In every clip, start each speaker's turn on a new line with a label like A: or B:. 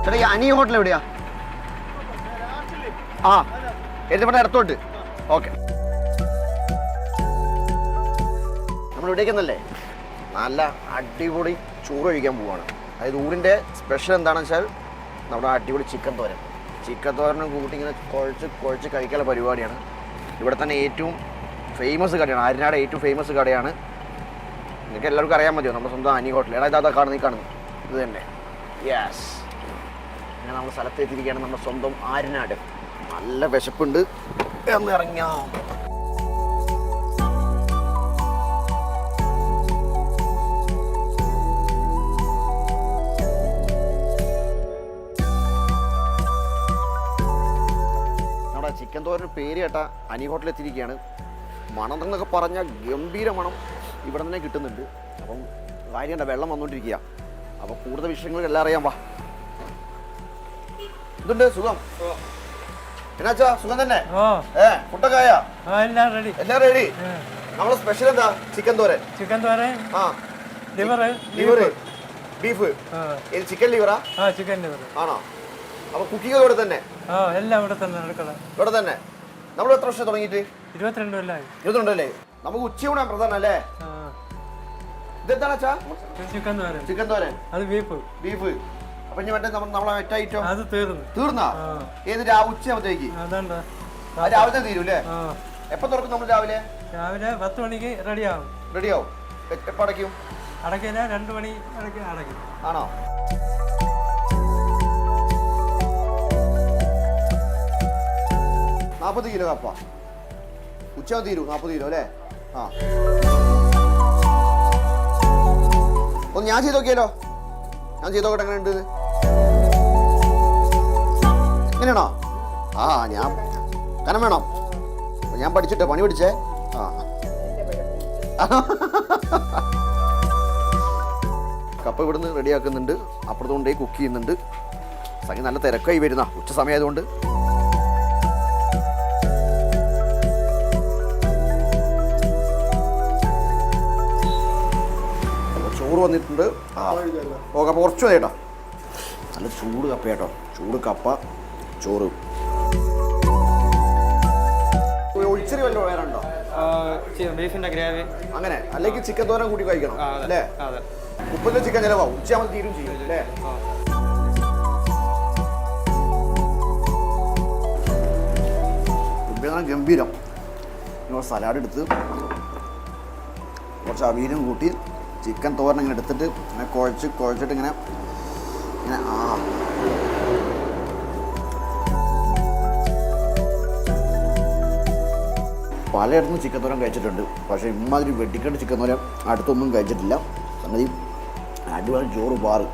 A: ചേട്ടാ ഈ അനി ഹോട്ടൽ എവിടെയാ? ആ എഴുതപ്പെട്ട ഇടത്തോട്ട്. ഓക്കെ, നമ്മൾ ഇവിടേക്കെന്നല്ലേ നല്ല അടിപൊളി ചോറ് കഴിക്കാൻ പോവാണ്. അതായത് ഊരിൻ്റെ സ്പെഷ്യൽ എന്താണെന്ന് വെച്ചാൽ നമ്മുടെ അടിപൊളി ചിക്കൻ തോരൻ. ചിക്കൻ തോരനും കൂട്ടി ഇങ്ങനെ കുഴച്ച് കഴിക്കാനുള്ള പരിപാടിയാണ്. ഇവിടെ തന്നെ ഏറ്റവും ഫേമസ് കടയാണ്, ആര്യനാട് ഏറ്റവും ഫേമസ് കടയാണ്. നിങ്ങൾക്ക് എല്ലാവർക്കും അറിയാൻ മതിയോ, നമ്മുടെ സ്വന്തം അനി ഹോട്ടൽ. ഇതാ കാണുന്നു ഇത് തന്നെ. യെസ്, ഇങ്ങനെ നമ്മൾ സ്ഥലത്തെത്തിയിരിക്കുകയാണ്, നമ്മുടെ സ്വന്തം ആര്യനാട്. നല്ല വിശപ്പുണ്ട് എന്ന് ഇറങ്ങാം. നമ്മുടെ ചിക്കൻ തോരന് പേര് കേട്ട അനി ഹോട്ടലിൽ എത്തിയിരിക്കുകയാണ്. മണം എന്നൊക്കെ പറഞ്ഞാൽ ഗംഭീര മണം ഇവിടെ തന്നെ കിട്ടുന്നുണ്ട്. അപ്പം കാര്യണ്ട, വെള്ളം വന്നുകൊണ്ടിരിക്കുക. അപ്പം കൂടുതൽ വിഷയങ്ങൾ എല്ലാം അറിയാം. വാ, ഇതുണ്ട് സുഖം. എന്നാച്ചാ സുഖം തന്നെ? ഫുഡൊക്കെ ആയാ? എല്ലാം റെഡി. നമ്മളെ സ്പെഷ്യൽ എന്താ? ചിക്കൻ തോരൻ. ആ, ലിവർ, ബീഫ്. ചിക്കൻ ലിവറാ? ചിക്കൻ ലിവർ ആണോ? അപ്പൊ കുക്കിംഗ് ഇവിടെ തന്നെ? ഇവിടെ തന്നെ. നമ്മൾ എത്ര വർഷം തുടങ്ങിയിട്ട്? 22 അല്ലേ? നമുക്ക് ഉച്ചയൂണാൻ പ്രധാനം അല്ലേ? ഇതെന്താണാ? ചിക്കൻ തോരൻ, അത് ബീഫ്. അപ്പൊ ഇനി മറ്റേ നമ്മളെ മറ്റേ ഐറ്റം അത് തീർന്നാ? ഏത് ഉച്ചയാകുമ്പത്തേക്ക്? രാവിലെ തന്നെ തീരും അല്ലേ? എപ്പൊ തുറക്കും നമ്മൾ? രാവിലെ
B: 10 മണിക്ക്
A: റെഡിയാവും. എപ്പോ അടയ്ക്കും?
B: 2 മണി അടയ്ക്കും.
A: ആണോ? $40 കപ്പ ഉച്ച തീരും. $40 അല്ലേ? ആ, ഒന്ന് ഞാൻ ചെയ്ത് നോക്കിയാലോ? ഞാൻ ചെയ്ത് നോക്കട്ടെ എങ്ങനെ ഉണ്ട്. എങ്ങനെയാണോ? ആ, ഞാൻ കനം വേണം. ഞാൻ പഠിച്ചിട്ടേ, പണി പഠിച്ചേ. ആ, കപ്പ ഇവിടുന്ന് റെഡിയാക്കുന്നുണ്ട്, അപ്പുറത്തുകൊണ്ടേ കുക്ക് ചെയ്യുന്നുണ്ട്. സംഗതി നല്ല തിരക്കായി വരുന്ന ഉച്ച സമയമായതുകൊണ്ട്. ചോറ് വന്നിട്ടുണ്ട്. ഓക്കെ, അപ്പോൾ കുറച്ച് മതി കേട്ടോ. നല്ല ചൂട് കപ്പ കേട്ടോ, ചൂട് കപ്പ ചോറ്. ഒഴിച്ചറി വല്ല വേറുണ്ടോ?
B: ബീഫിന്റെ ഗ്രേവി
A: അങ്ങനെ, അല്ലെങ്കിൽ ചിക്കൻ തോരൻ കൂട്ടി കഴിക്കണം അല്ലേ? 30 ചിക്കൻ ചിലവാകും, ഉച്ചയാകുമ്പോൾ തീരും ചെയ്യും അല്ലേ? ഗംഭീരം. സലാഡ് എടുത്ത് കുറച്ച് അവിയലും കൂട്ടി ചിക്കൻ തോരൻ ഇങ്ങനെ എടുത്തിട്ട് ഇങ്ങനെ കുഴച്ചിട്ട് ഇങ്ങനെ ആ, പലയിടത്തും ചിക്കൻ തോരൻ കഴിച്ചിട്ടുണ്ട്. പക്ഷേ ഇമാതിരി വെട്ടിക്കെട്ട് ചിക്കൻ തോരൻ അടുത്തൊന്നും കഴിച്ചിട്ടില്ല. സംഗതി അടിപൊളി ചോറ് ബാറ്.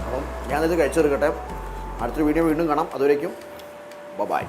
A: അപ്പം ഞാനിത് കഴിച്ചെടുക്കട്ടെ. അടുത്തൊരു വീഡിയോ വീണ്ടും കാണാം. അതുവരേക്കും ബൈ.